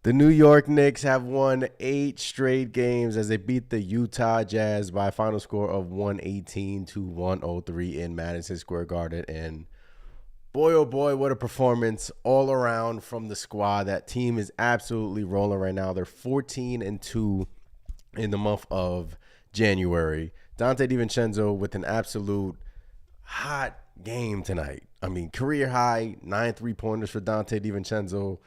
The New York Knicks have won 8 straight games as they beat the Utah Jazz by a final score of 118-103 in Madison Square Garden. And boy, oh boy, what a performance all around from the squad. That team is absolutely rolling right now. They're 14-2 in the month of January. Dante DiVincenzo with an absolute hot game tonight. I mean, career high, 9 3-pointers for Dante DiVincenzo.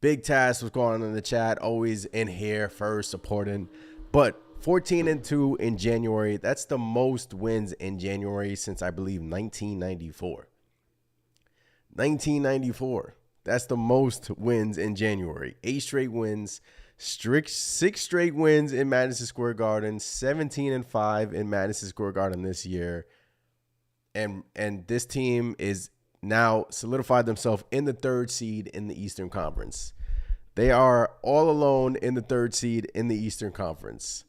Big Task was going on in the chat, always in here first supporting. But 14-2 in January, that's the most wins in January since I believe 1994. 1994. That's the most wins in January. 8 straight wins, 6 straight wins in Madison Square Garden, 17-5 in Madison Square Garden this year. And this team is now solidified themselves in the 3rd seed in the Eastern Conference. They are all alone in the 3rd seed in the Eastern Conference.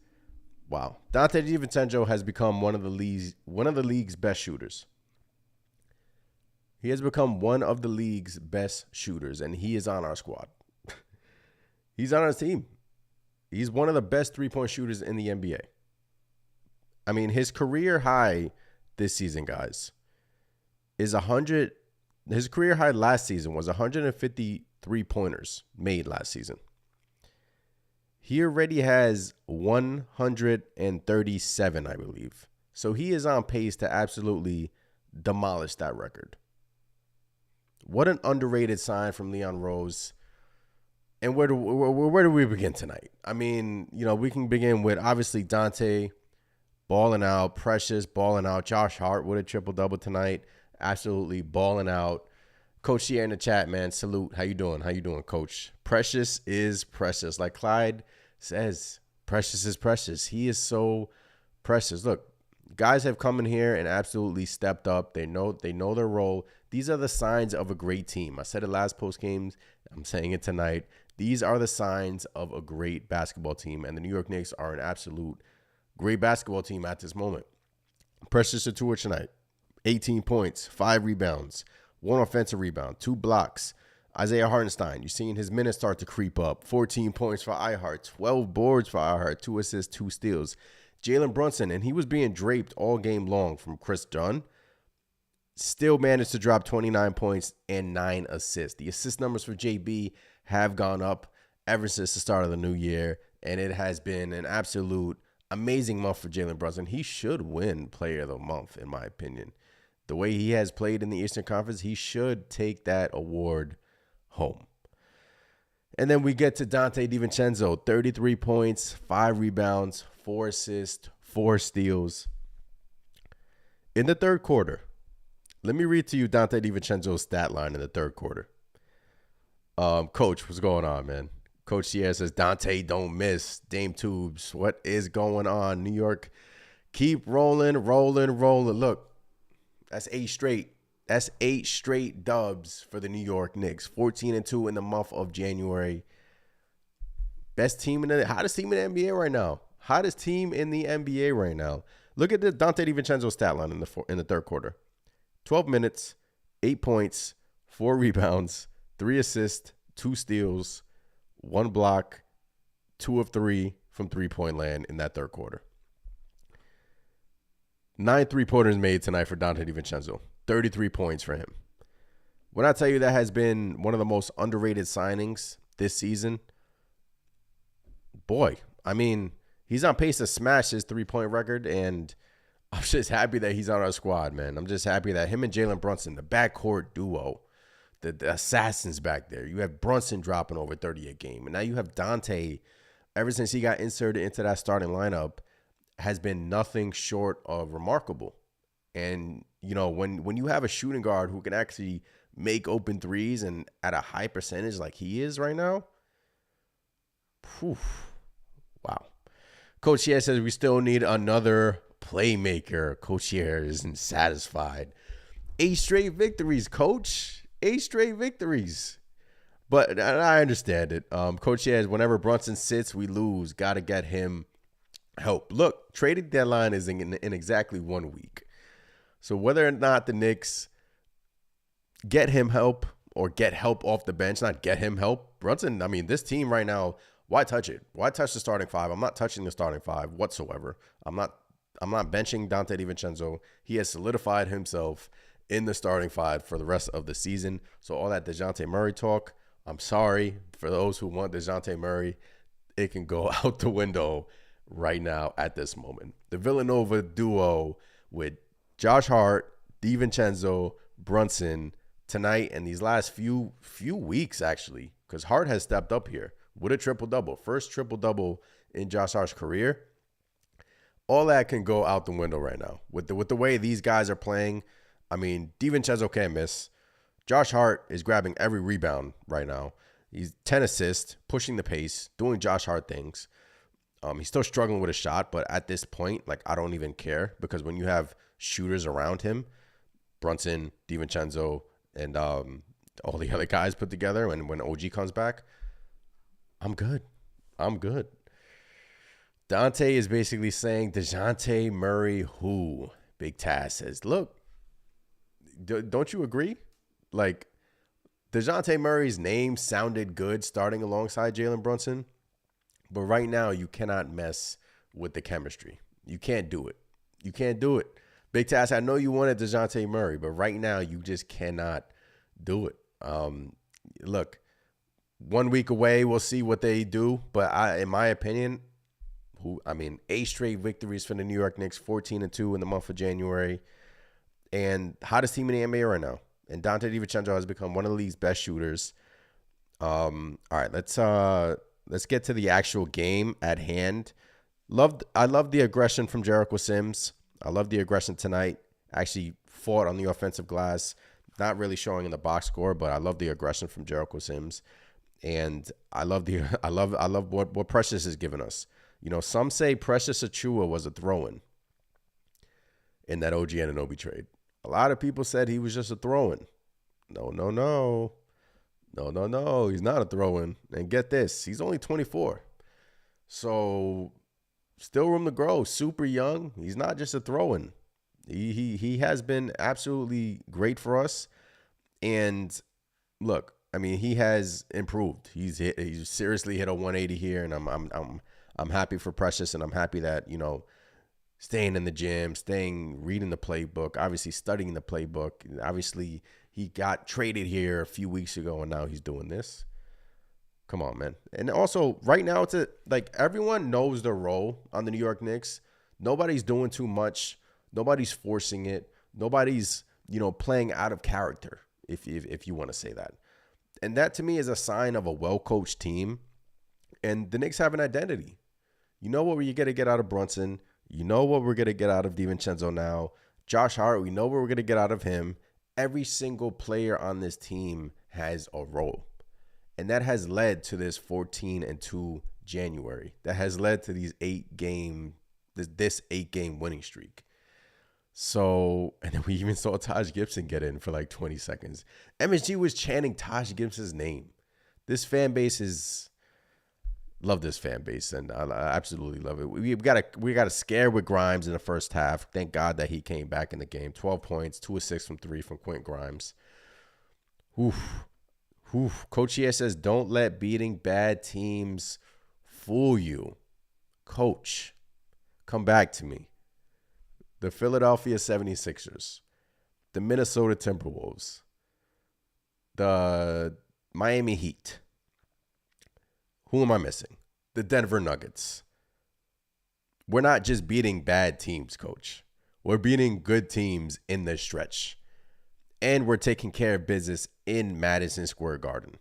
Wow. Dante DiVincenzo has become one of the league's best shooters. He has become one of the league's best shooters, and he is on our squad. He's on our team. He's one of the best 3-point shooters in the NBA. I mean, his career high this season, guys, is 100. His career high last season was 153 pointers made last season. He already has 137, I believe. So he is on pace to absolutely demolish that record. What an underrated sign from Leon Rose. And where do we begin tonight? I mean, we can begin with obviously Dante balling out, Precious balling out, Josh Hart with a triple-double tonight. Absolutely balling out. Coach here in the chat, man. Salute. How you doing? How you doing, Coach? Precious is precious. Like Clyde says, precious is precious. He is so precious. Look, guys have come in here and absolutely stepped up. They know their role. These are the signs of a great team. I said it last post games. I'm saying it tonight. These are the signs of a great basketball team, and the New York Knicks are an absolute great basketball team at this moment. Precious Achiuwa tonight. 18 points, 5 rebounds, 1 offensive rebound, 2 blocks. Isaiah Hartenstein, you're seeing his minutes start to creep up. 14 points for iHeart, 12 boards for iHeart, 2 assists, 2 steals. Jalen Brunson, and he was being draped all game long from Chris Dunn, still managed to drop 29 points and 9 assists. The assist numbers for JB have gone up ever since the start of the new year, and it has been an absolute amazing month for Jalen Brunson. He should win Player of the Month, in my opinion. The way he has played in the Eastern Conference, he should take that award home. And then we get to Dante DiVincenzo, 33 points, 5 rebounds, 4 assists, 4 steals. In the 3rd quarter, let me read to you Dante DiVincenzo's stat line in the 3rd quarter. Coach, what's going on, man? Coach Sierra says, Dante, don't miss. Dame Tubes, what is going on? New York, keep rolling. Look. That's 8 straight. That's 8 straight dubs for the New York Knicks. 14-2 in the month of January. Hottest team in the NBA right now. Hottest team in the NBA right now. Look at the Dante DiVincenzo stat line in the 3rd quarter. 12 minutes, 8 points, 4 rebounds, 3 assists, 2 steals, 1 block, 2 of 3 from 3-point land in that 3rd quarter. 9 3-pointers made tonight for Dante DiVincenzo. 33 points for him. When I tell you that has been one of the most underrated signings this season, boy, I mean, he's on pace to smash his 3-point record, and I'm just happy that he's on our squad, man. I'm just happy that him and Jalen Brunson, the backcourt duo, the assassins back there. You have Brunson dropping over 30 a game, and now you have Dante, ever since he got inserted into that starting lineup, has been nothing short of remarkable. And, when you have a shooting guard who can actually make open threes and at a high percentage like he is right now, wow. Coach says we still need another playmaker. Coach here isn't satisfied. 8 straight victories, coach. 8 straight victories. But I understand it. Coach says whenever Brunson sits, we lose. Got to get him help. Look, trading deadline is in exactly 1 week. So whether or not the Knicks get him help or get help off the bench, not get him help, Brunson, I mean, this team right now, why touch it? Why touch the starting five? I'm not touching the starting five whatsoever. I'm not benching Dante DiVincenzo. He has solidified himself in the starting five for the rest of the season. So all that DeJounte Murray talk, I'm sorry for those who want DeJounte Murray. It can go out the window right now at this moment. The Villanova duo with Josh Hart, DiVincenzo, Brunson tonight and these last few weeks, actually, because Hart has stepped up here with a triple-double. First triple-double in Josh Hart's career. All that can go out the window right now. With the way these guys are playing, I mean, DiVincenzo can't miss. Josh Hart is grabbing every rebound right now. He's 10 assists, pushing the pace, doing Josh Hart things. He's still struggling with a shot, but at this point, like, I don't even care because when you have shooters around him, Brunson, DiVincenzo, and all the other guys put together, and when OG comes back, I'm good. Dante is basically saying, DeJounte Murray who? Big Taz says, look, don't you agree? Like, DeJounte Murray's name sounded good starting alongside Jalen Brunson, but right now you cannot mess with the chemistry. You can't do it. Big Taz, I know you wanted DeJounte Murray, but right now you just cannot do it. Look, 1 week away, we'll see what they do, but in my opinion, 8 straight victories for the New York Knicks, 14-2 in the month of January, and hottest team in the NBA right now. And Dante DiVincenzo has become one of the league's best shooters. All right, let's get to the actual game at hand. I love the aggression from Jericho Sims. I love the aggression tonight. Actually fought on the offensive glass, not really showing in the box score, but I love the aggression from Jericho Sims, and I love what Precious has given us. You know, some say Precious Achiuwa was a throw-in in that OG Anunoby trade. A lot of people said he was just a throw-in. No. He's not a throw-in. And get this, he's only 24. So still room to grow. Super young. He's not just a throw-in. He has been absolutely great for us. And look, I mean, he has improved. He's seriously hit a 180 here, and I'm happy for Precious, and I'm happy that, you know, staying in the gym, reading the playbook, obviously studying the playbook. Obviously, he got traded here a few weeks ago, and now he's doing this. Come on, man. And also, right now, everyone knows their role on the New York Knicks. Nobody's doing too much. Nobody's forcing it. Nobody's, you know, playing out of character, if you want to say that. And that, to me, is a sign of a well-coached team. And the Knicks have an identity. You know what you're going to get out of Brunson. You know what we're going to get out of DiVincenzo now. Josh Hart, we know what we're going to get out of him. Every single player on this team has a role. And that has led to this 14-2 January. That has led to this 8-game winning streak. So, and then we even saw Taj Gibson get in for like 20 seconds. MSG was chanting Taj Gibson's name. This fan base love this fan base, and I absolutely love it. We got a scare with Grimes in the first half. Thank God that he came back in the game. 12 points, 2 of 6 from 3 from Quentin Grimes. Coach here says, don't let beating bad teams fool you. Coach, come back to me. The Philadelphia 76ers, the Minnesota Timberwolves, the Miami Heat. Who am I missing? The Denver Nuggets. We're not just beating bad teams, Coach. We're beating good teams in the stretch. And we're taking care of business in Madison Square Garden.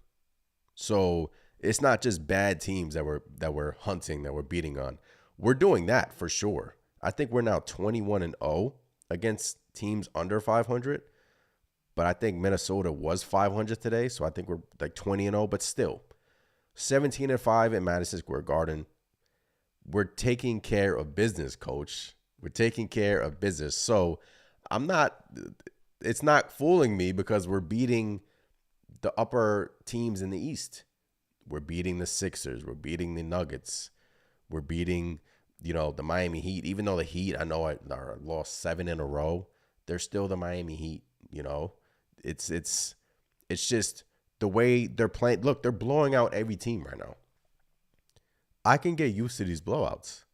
So it's not just bad teams that we're hunting, that we're beating on. We're doing that for sure. I think we're now 21-0 against teams under 500. But I think Minnesota was 500 today, so I think we're like 20-0, but still. 17-5 in Madison Square Garden. We're taking care of business, Coach. We're taking care of business. So I'm not, it's not fooling me because we're beating the upper teams in the East. We're beating the Sixers. We're beating the Nuggets. We're beating, the Miami Heat. Even though the Heat, I know I lost 7 in a row, they're still the Miami Heat. It's just the way they're playing. Look, they're blowing out every team right now. I can get used to these blowouts.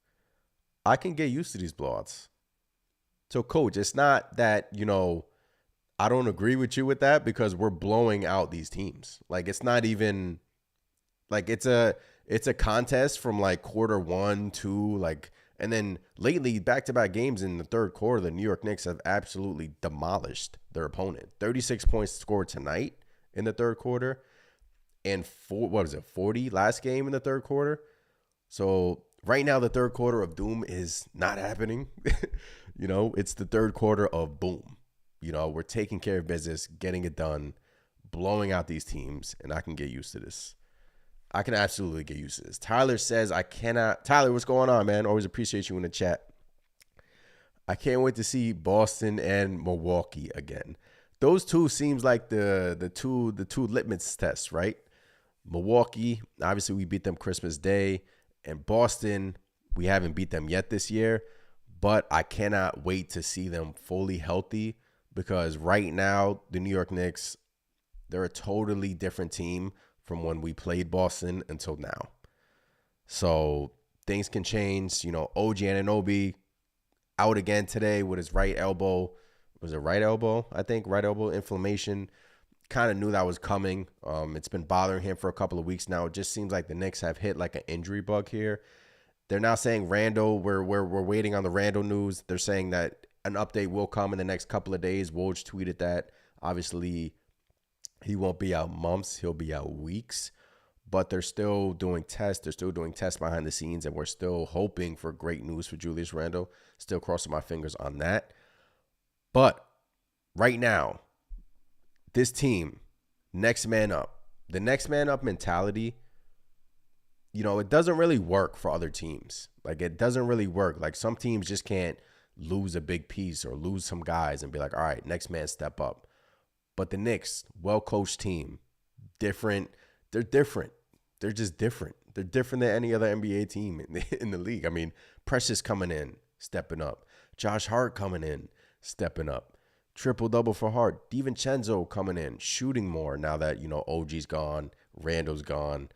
So, coach, it's not that, I don't agree with you with that because we're blowing out these teams. Like, it's not even like it's a contest from like quarter 1, 2, like, and then lately back-to-back games in the third quarter, the New York Knicks have absolutely demolished their opponent. 36 points scored tonight in the third quarter, and 40 last game in the third quarter. So right now, the third quarter of doom is not happening. It's the third quarter of boom. We're taking care of business, getting it done, blowing out these teams, and I can get used to this. I can absolutely get used to this. Tyler says, I cannot. Tyler, what's going on, man? Always appreciate you in the chat. I can't wait to see Boston and Milwaukee again. Those two seems like the two litmus tests, right? Milwaukee, obviously we beat them Christmas Day. And Boston, we haven't beat them yet this year. But I cannot wait to see them fully healthy because right now, the New York Knicks, they're a totally different team from when we played Boston until now. So things can change. OG Anunoby out again today with his right elbow. Was it right elbow? I think right elbow inflammation. Kind of knew that was coming. It's been bothering him for a couple of weeks now. It just seems like the Knicks have hit like an injury bug here. They're now saying Randall, we're waiting on the Randall news. They're saying that an update will come in the next couple of days. Woj tweeted that. Obviously, he won't be out months. He'll be out weeks. But they're still doing tests. They're still doing tests behind the scenes, and we're still hoping for great news for Julius Randle. Still crossing my fingers on that. But right now, this team, next man up. The next man up mentality, it doesn't really work for other teams. Like, it doesn't really work. Like, some teams just can't lose a big piece or lose some guys and be like, all right, next man step up. But the Knicks, well-coached team, different. They're different. They're just different. They're different than any other NBA team in the league. I mean, Precious coming in, stepping up. Josh Hart coming in, stepping up. Triple-double for Hart. DiVincenzo coming in, shooting more now that, OG's gone, Randall's gone.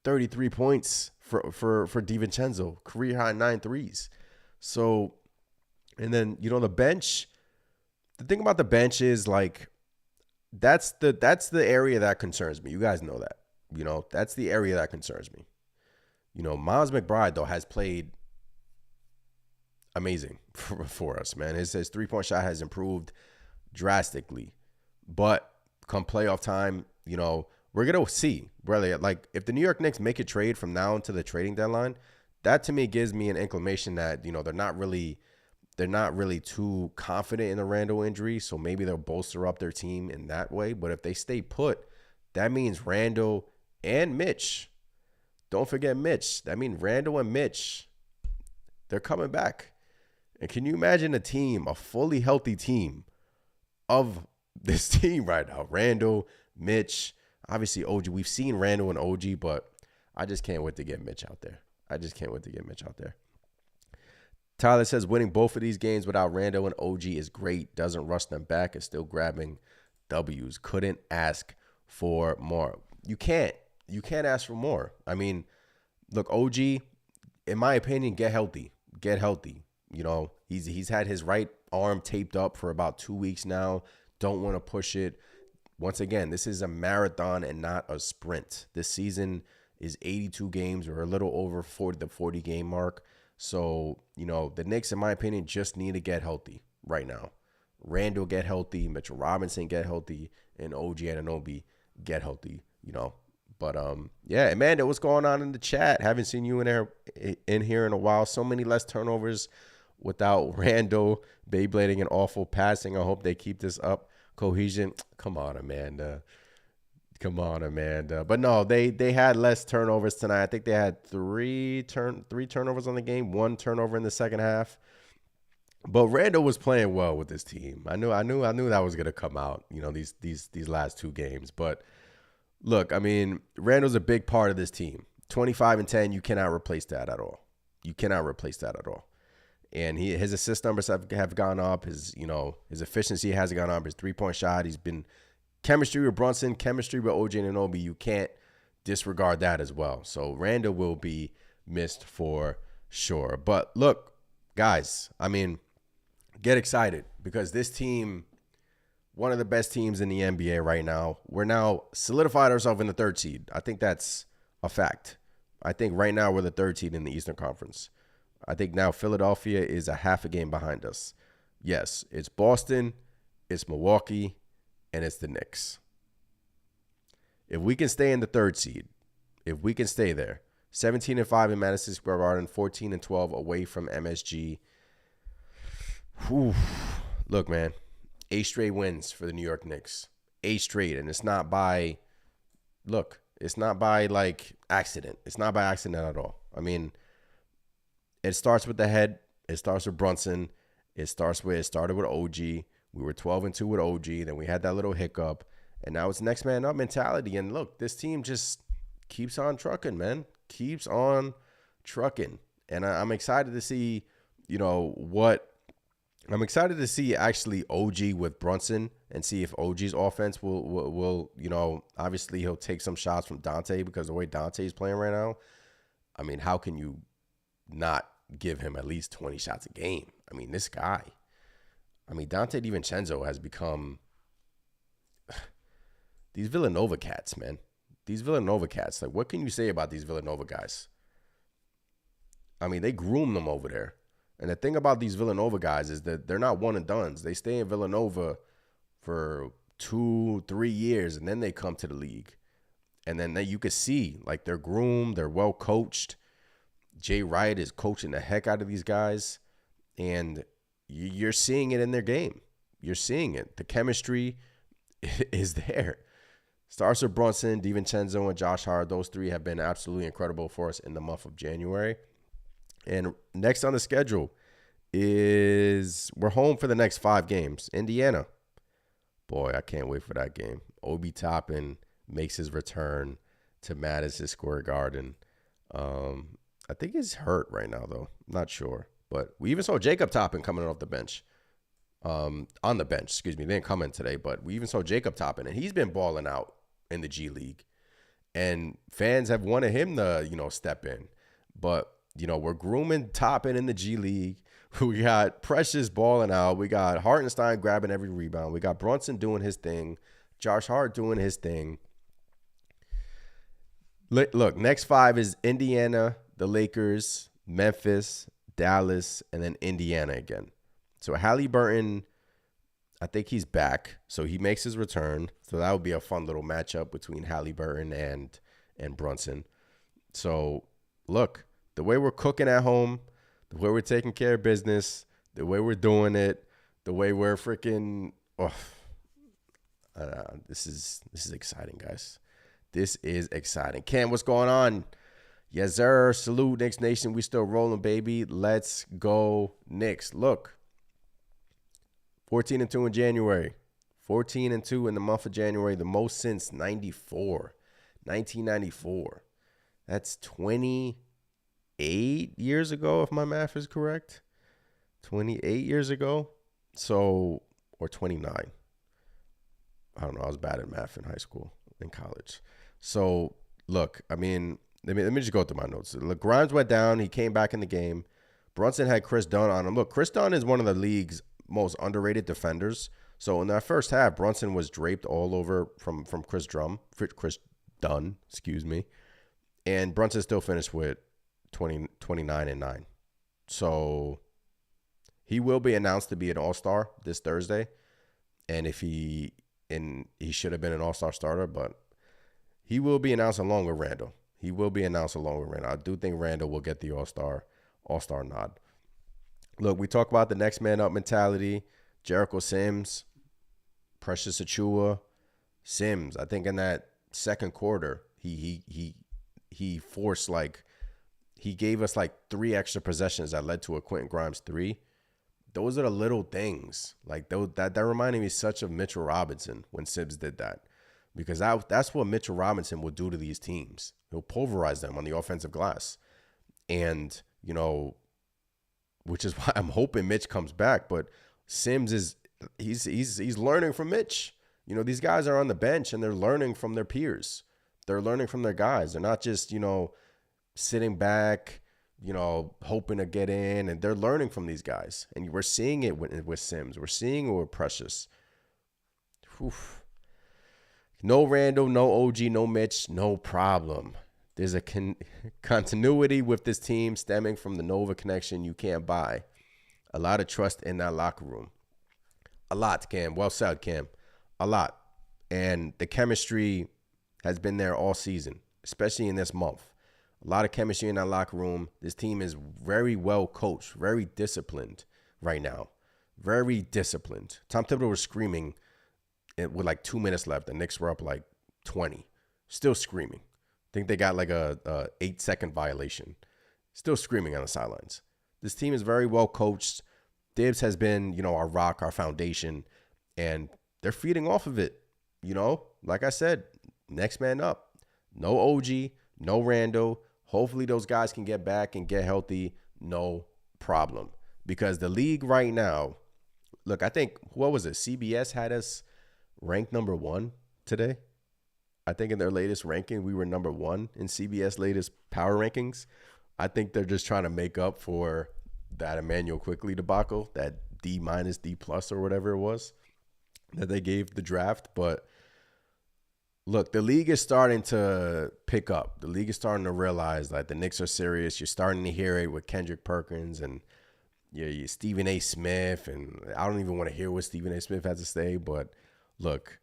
33 points for DiVincenzo. Career high 9 threes. So, and then, the bench. The thing about the bench is, like, that's the area that concerns me. You guys know that. That's the area that concerns me. Miles McBride, though, has played amazing for us, man. His 3-point shot has improved drastically. But come playoff time, we're going to see. Really, like, if the New York Knicks make a trade from now until the trading deadline, that to me gives me an inclination that, they're not really too confident in the Randall injury, so maybe they'll bolster up their team in that way. But if they stay put, that means Randall and Mitch. Don't forget Mitch. That means Randall and Mitch, they're coming back. And can you imagine a fully healthy team of this team right now? Randall, Mitch, obviously OG. We've seen Randall and OG, but I just can't wait to get Mitch out there. Tyler says winning both of these games without Randall and OG is great. Doesn't rush them back. Is still grabbing W's. Couldn't ask for more. You can't ask for more. I mean, look, OG, in my opinion, get healthy. He's had his right arm taped up for about 2 weeks now. Don't want to push it. Once again, this is a marathon and not a sprint. This season is 82 games or a little over the 40 game mark. So, the Knicks, in my opinion, just need to get healthy right now. Randall get healthy, Mitchell Robinson get healthy, and OG Anunoby get healthy, But, yeah, Amanda, what's going on in the chat? Haven't seen you in here in a while. So many less turnovers without Randall. Beyblading and awful passing. I hope they keep this up. Cohesion. Come on, Amanda. But no, they had less turnovers tonight. I think they had three turnovers on the game, 1 turnover in the second half. But Randall was playing well with this team. I knew that was gonna come out. These last two games. But look, I mean, Randall's a big part of this team. 25 and 10, you cannot replace that at all. You cannot replace that at all. And his assist numbers have gone up. His efficiency has gone up. His 3-point shot. He's been chemistry with Brunson, chemistry with OG Anunoby. You can't disregard that as well. So Randall will be missed for sure. But look, guys, I mean, get excited because this team, one of the best teams in the NBA right now. We're now solidified ourselves in the 3rd seed. I think that's a fact. I think right now we're the 3rd seed in the Eastern Conference. I think now Philadelphia is a half a game behind us. Yes, it's Boston, it's Milwaukee, and it's the Knicks. If we can stay in the 3rd seed, if we can stay there, 17-5 in Madison Square Garden, 14-12 away from MSG. Whew. Look, man, 8 straight wins for the New York Knicks. 8 straight, and it's not by like accident. It's not by accident at all. I mean, it starts with the head. It starts with Brunson. It started with OG. We were 12-2 with OG. Then we had that little hiccup. And now it's next man up mentality. And look, this team just keeps on trucking, man. Keeps on trucking. And I'm excited to see, I'm excited to see actually OG with Brunson and see if OG's offense will obviously he'll take some shots from Dante because the way Dante is playing right now, I mean, how can you not give him at least 20 shots a game? I mean, this guy, Dante DiVincenzo has become these Villanova cats, man. These Villanova cats, like, what can you say about these Villanova guys? I mean, they groom them over there. And the thing about these Villanova guys is that they're not one and dones. They stay in Villanova for 2-3 years, and then they come to the league. And then you can see, like, they're groomed, they're well coached. Jay Wright is coaching the heck out of these guys, and you're seeing it in their game. You're seeing it. The chemistry is there. Starts with Brunson, DiVincenzo, and Josh Hart. Those 3 have been absolutely incredible for us in the month of January. And next on the schedule is we're home for the next 5 games. Indiana. Boy, I can't wait for that game. Obi Toppin makes his return to Madison Square Garden. I think he's hurt right now, though. I'm not sure. But we even saw Jacob Toppin coming off the bench. On the bench, excuse me. They didn't come in today, but we even saw Jacob Toppin, and he's been balling out in the G League. And fans have wanted him to, step in. But, we're grooming Toppin in the G League. We got Precious balling out. We got Hartenstein grabbing every rebound. We got Brunson doing his thing. Josh Hart doing his thing. Look, next 5 is Indiana, the Lakers, Memphis, Dallas, and then Indiana again. So Halliburton, I think he's back. So he makes his return. So that would be a fun little matchup between Halliburton and Brunson. So look, the way we're cooking at home, the way we're taking care of business, the way we're doing it, the way we're freaking this is exciting, guys. This is exciting. Cam, what's going on? Yes, sir. Salute, Knicks Nation. We still rolling, baby. Let's go, Knicks. Look, 14-2 in January. 14-2 in the month of January, the most since 1994. That's 28 years ago, if my math is correct. 28 years ago. So, or 29. I don't know. I was bad at math in high school, in college. So, look, let me just go through my notes. Look, Grimes went down. He came back in the game. Brunson had Chris Dunn on him. Look, Chris Dunn is one of the league's most underrated defenders. So in that first half, Brunson was draped all over from Chris Dunn, and Brunson still finished with 29 and 9. So he will be announced to be an All-Star this Thursday, and he should have been an All-Star starter, but he will be announced along with Randall. I do think Randall will get the All-Star nod. Look, we talk about the next man up mentality. Jericho Sims, Precious Achiuwa, Sims. I think in that second quarter, he forced he gave us 3 extra possessions that led to a Quentin Grimes 3 those are the little things. Like that reminded me such of Mitchell Robinson when Sims did that. Because that's what Mitchell Robinson will do to these teams. He'll pulverize them on the offensive glass. And, which is why I'm hoping Mitch comes back. But Sims he's learning from Mitch. These guys are on the bench and they're learning from their peers. They're learning from their guys. They're not just, sitting back, hoping to get in. And they're learning from these guys. And we're seeing it with Sims. We're seeing it with Precious. Oof. No Randall, no OG, no Mitch, no problem. There's a continuity with this team stemming from the Nova connection you can't buy. A lot of trust in that locker room. A lot, Cam. Well said, Cam. A lot. And the chemistry has been there all season, especially in this month. A lot of chemistry in that locker room. This team is very well coached, very disciplined right now. Very disciplined. Tom Thibodeau was screaming with like 2 minutes left. The Knicks were up like 20. Still screaming. I think they got like a 8-second violation. Still screaming on the sidelines. This team is very well coached. Dibs has been, our rock, our foundation, and they're feeding off of it. Like I said, next man up. No OG, no Rando. Hopefully those guys can get back and get healthy. No problem. Because the league right now, look, I think, what was it? CBS had us ranked number 1 today. I think in their latest ranking, we were number 1 in CBS latest power rankings. I think they're just trying to make up for that Emmanuel Quickley debacle, that D-, D+ or whatever it was that they gave the draft. But look, the league is starting to pick up. The league is starting to realize that the Knicks are serious. You're starting to hear it with Kendrick Perkins and Stephen A. Smith. And I don't even want to hear what Stephen A. Smith has to say, but look,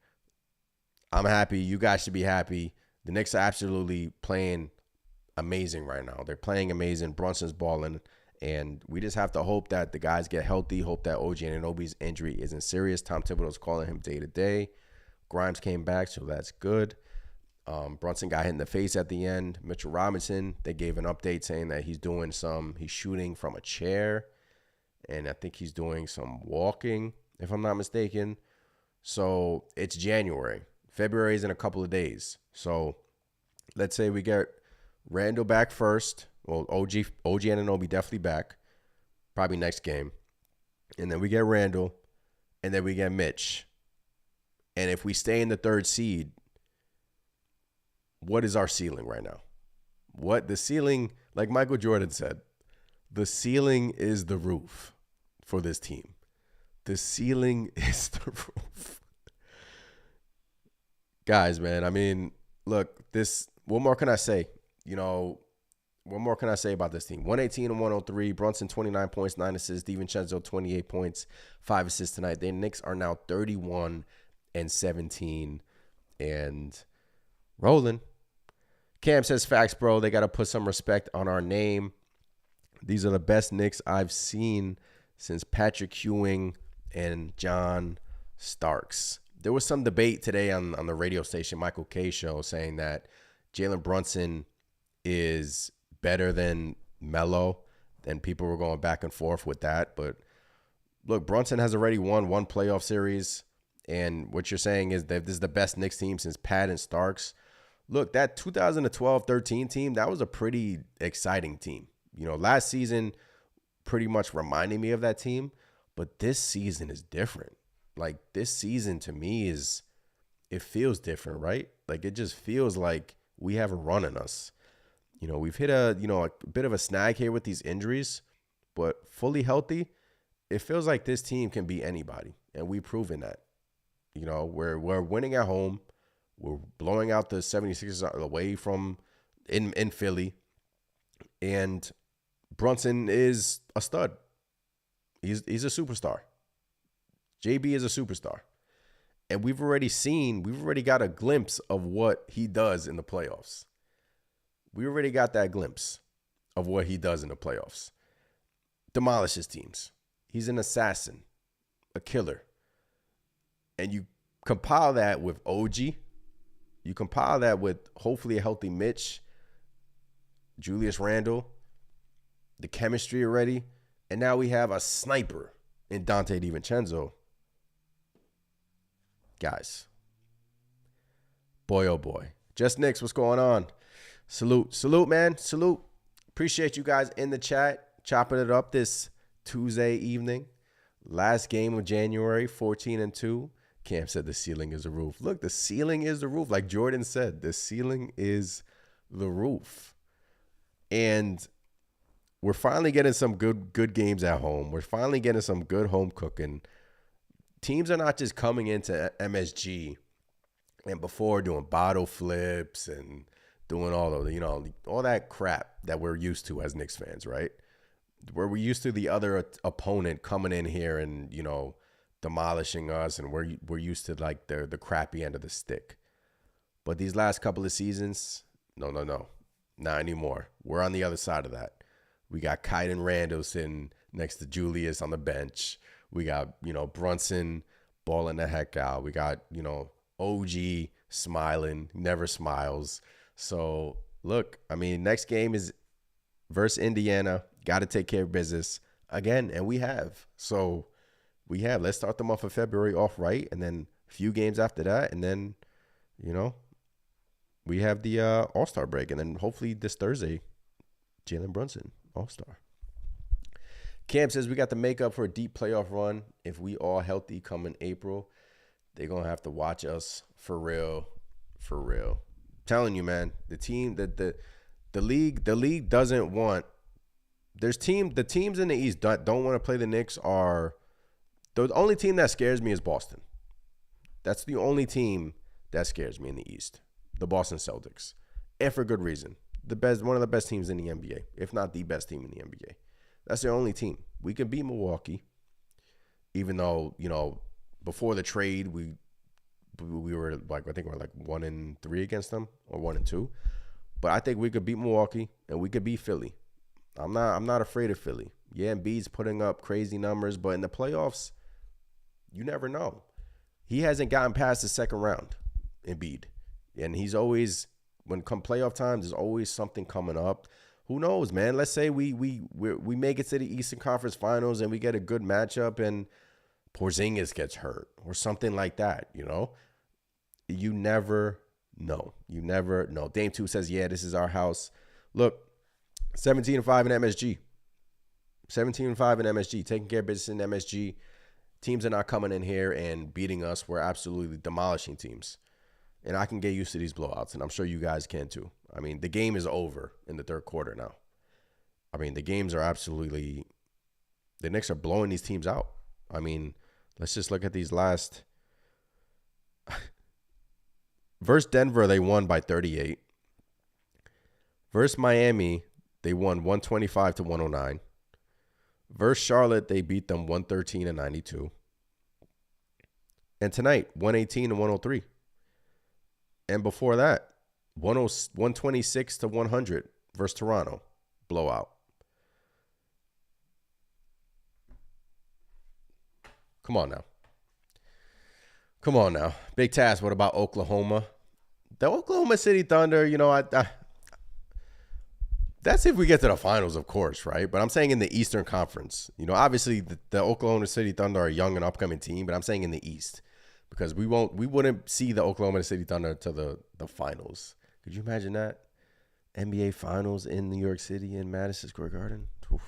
I'm happy. You guys should be happy. The Knicks are absolutely playing amazing right now. They're playing amazing. Brunson's balling. And we just have to hope that the guys get healthy, hope that OG Anunoby's injury isn't serious. Tom Thibodeau's calling him day to day. Grimes came back, so that's good. Brunson got hit in the face at the end. Mitchell Robinson, they gave an update saying that he's shooting from a chair. And I think he's doing some walking, if I'm not mistaken. So it's January. February is in a couple of days. So let's say we get Randall back first. Well, OG Anunoby definitely back. Probably next game. And then we get Randall. And then we get Mitch. And if we stay in the 3rd seed, what is our ceiling right now? What the ceiling, like Michael Jordan said, the ceiling is the roof for this team. The ceiling is the roof. Guys, man, I mean, look, what more can I say? What more can I say about this team? 118 and 103. Brunson, 29 points, 9 assists. DiVincenzo, 28 points, 5 assists tonight. The Knicks are now 31 and 17 and rolling. Cam says, facts, bro. They got to put some respect on our name. These are the best Knicks I've seen since Patrick Ewing and John Starks. There was some debate today on the radio station, Michael K show, saying that Jalen Brunson is better than Melo, and people were going back and forth with that. But look, Brunson has already won 1 playoff series, and what you're saying is that this is the best Knicks team since Pat and Starks. Look, that 2012-13 team, that was a pretty exciting team. Last season pretty much reminded me of that team, but this season is different. Like, this season to me it feels different, right? Like, it just feels like we have a run in us. We've hit a bit of a snag here with these injuries, but fully healthy, it feels like this team can beat anybody, and we've proven that. We're winning at home. We're blowing out the 76ers away from in Philly, and Brunson is a stud. He's a superstar. JB is a superstar. And we've already got a glimpse of what he does in the playoffs. We already got that glimpse of what he does in the playoffs. Demolishes teams. He's an assassin, a killer. And you compile that with OG. You compile that with hopefully a healthy Mitch, Julius Randle, the chemistry already. And now we have a sniper and Dante DiVincenzo. Guys, boy, oh boy. Just Knicks, what's going on? Salute, man. Salute. Appreciate you guys in the chat, chopping it up this Tuesday evening. Last game of January, 14-2. Cam said the ceiling is the roof. Look, the ceiling is the roof. Like Jordan said, the ceiling is the roof. And we're finally getting some good games at home. We're finally getting some good home cooking. Teams are not just coming into MSG and before doing bottle flips and doing all of all that crap that we're used to as Knicks fans, right? Where we're used to the other opponent coming in here and demolishing us, and we're used to like the crappy end of the stick. But these last couple of seasons, no, not anymore. We're on the other side of that. We got Kyden Randall sitting next to Julius on the bench. We got Brunson balling the heck out. We got OG smiling, never smiles. So look, I mean, next game is versus Indiana. Got to take care of business again, and we have. So let's start the month of February off right, and then a few games after that, and then we have the All-Star break, and then hopefully this Thursday, Jalen Brunson, All-Star. Cam says we got the makeup for a deep playoff run. If we all healthy come in April, they're going to have to watch us for real. For real. Telling you, man, the team that the league doesn't want. The teams in the East don't want to play the Knicks are the only team that scares me is Boston. That's the only team that scares me in the East. The Boston Celtics. And for good reason. One of the best teams in the NBA, if not the best team in the NBA. That's their only team. We can beat Milwaukee, even though, before the trade, we were like, I think we're like 1-3 against them or 1-2. But I think we could beat Milwaukee and we could beat Philly. I'm not afraid of Philly. Yeah, Embiid's putting up crazy numbers, but in the playoffs, you never know. He hasn't gotten past the second round, Embiid. And he's always, when come playoff times, there's always something coming up. Who knows, man? Let's say we make it to the Eastern Conference Finals and we get a good matchup and Porzingis gets hurt or something like that, You never know. You never know. Dame 2 says, yeah, this is our house. Look, 17-5 in MSG. 17-5 in MSG. Taking care of business in MSG. Teams are not coming in here and beating us. We're absolutely demolishing teams. And I can get used to these blowouts, and I'm sure you guys can too. I mean, the game is over in the third quarter now. I mean, the games are absolutely – the Knicks are blowing these teams out. I mean, let's just look at these last – versus Denver, they won by 38. Versus Miami, they won 125-109. Versus Charlotte, they beat them 113-92. And tonight, 118-103. And before that, 126-100 versus Toronto. Blowout. Come on now. Big task. What about Oklahoma? The Oklahoma City Thunder, that's if we get to the finals, of course, right? But I'm saying in the Eastern Conference. Obviously the Oklahoma City Thunder are a young and upcoming team, but I'm saying in the East. Because we wouldn't see the Oklahoma City Thunder to the finals. Could you imagine that? NBA Finals in New York City in Madison Square Garden? Oof.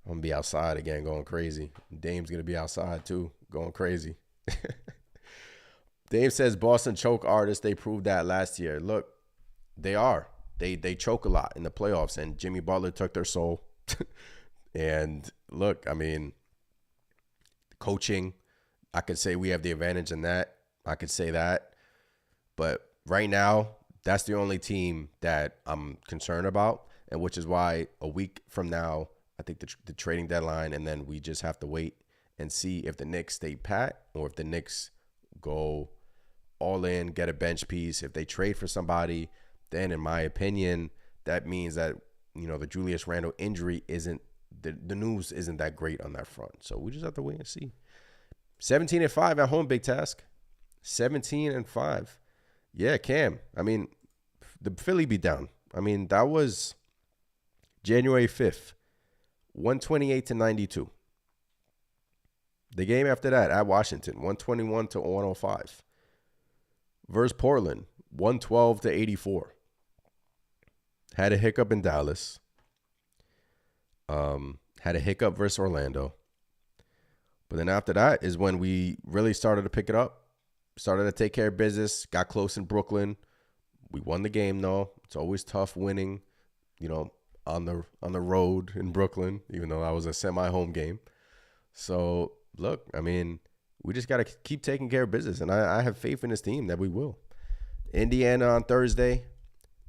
I'm going to be outside again going crazy. Dame's going to be outside too, going crazy. Dame says Boston choke artists. They proved that last year. Look, they are. They choke a lot in the playoffs, and Jimmy Butler took their soul. And look, I mean, coaching, I could say we have the advantage in that. I could say that. But right now, that's the only team that I'm concerned about, and which is why a week from now, I think the trading deadline, and then we just have to wait and see if the Knicks stay pat or if the Knicks go all in, get a bench piece. If they trade for somebody, then in my opinion, that means that, the Julius Randle injury isn't, the news isn't that great on that front. So we just have to wait and see. 17-5 at home, big task. 17-5. Yeah, Cam. I mean, the Philly beat down. I mean, that was January 5th, 128-92. The game after that at Washington, 121 to 105. Versus Portland, 112 to 84. Had a hiccup in Dallas. Had a hiccup versus Orlando. But then after that is when we really started to pick it up. Started to take care of business. Got close in Brooklyn. We won the game though. It's always tough winning, on the road in Brooklyn, even though that was a semi-home game. So look, I mean, we just got to keep taking care of business, and I have faith in this team that we will. Indiana on Thursday.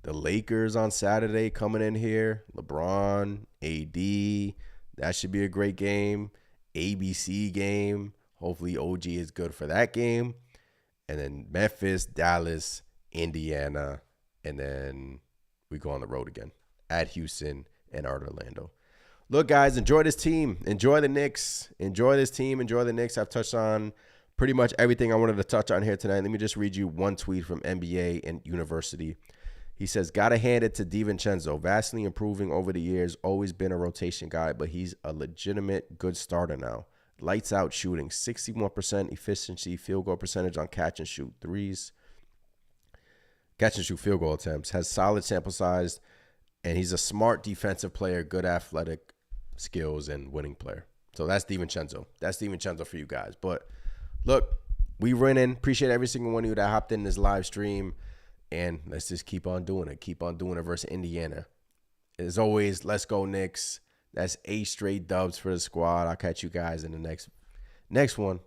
The Lakers on Saturday coming in here. LeBron, AD. That should be a great game. ABC game. Hopefully OG is good for that game. And then Memphis, Dallas, Indiana. And then we go on the road again at Houston and at Orlando. Look, guys, enjoy this team. Enjoy the Knicks. Enjoy this team. Enjoy the Knicks. I've touched on pretty much everything I wanted to touch on here tonight. Let me just read you one tweet from NBA and University. He says, gotta hand it to DiVincenzo. Vastly improving over the years. Always been a rotation guy, but he's a legitimate good starter now. Lights out shooting. 61% efficiency, field goal percentage on catch and shoot threes. Catch and shoot field goal attempts. Has solid sample size, and he's a smart defensive player, good athletic skills, and winning player. So that's DiVincenzo. That's DiVincenzo for you guys. But look, we winning. Appreciate every single one of you that hopped in this live stream. And let's just keep on doing it. Keep on doing it versus Indiana. As always, let's go Knicks. That's 8 straight dubs for the squad. I'll catch you guys in the next one.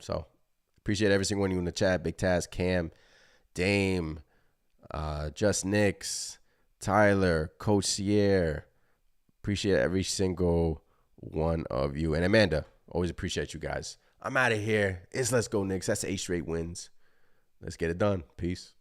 So appreciate every single one of you in the chat. Big Taz, Cam, Dame, Just Knicks, Tyler, Coach Sierra. Appreciate every single one of you. And Amanda, always appreciate you guys. I'm out of here. Let's go Knicks. That's 8 straight wins. Let's get it done. Peace.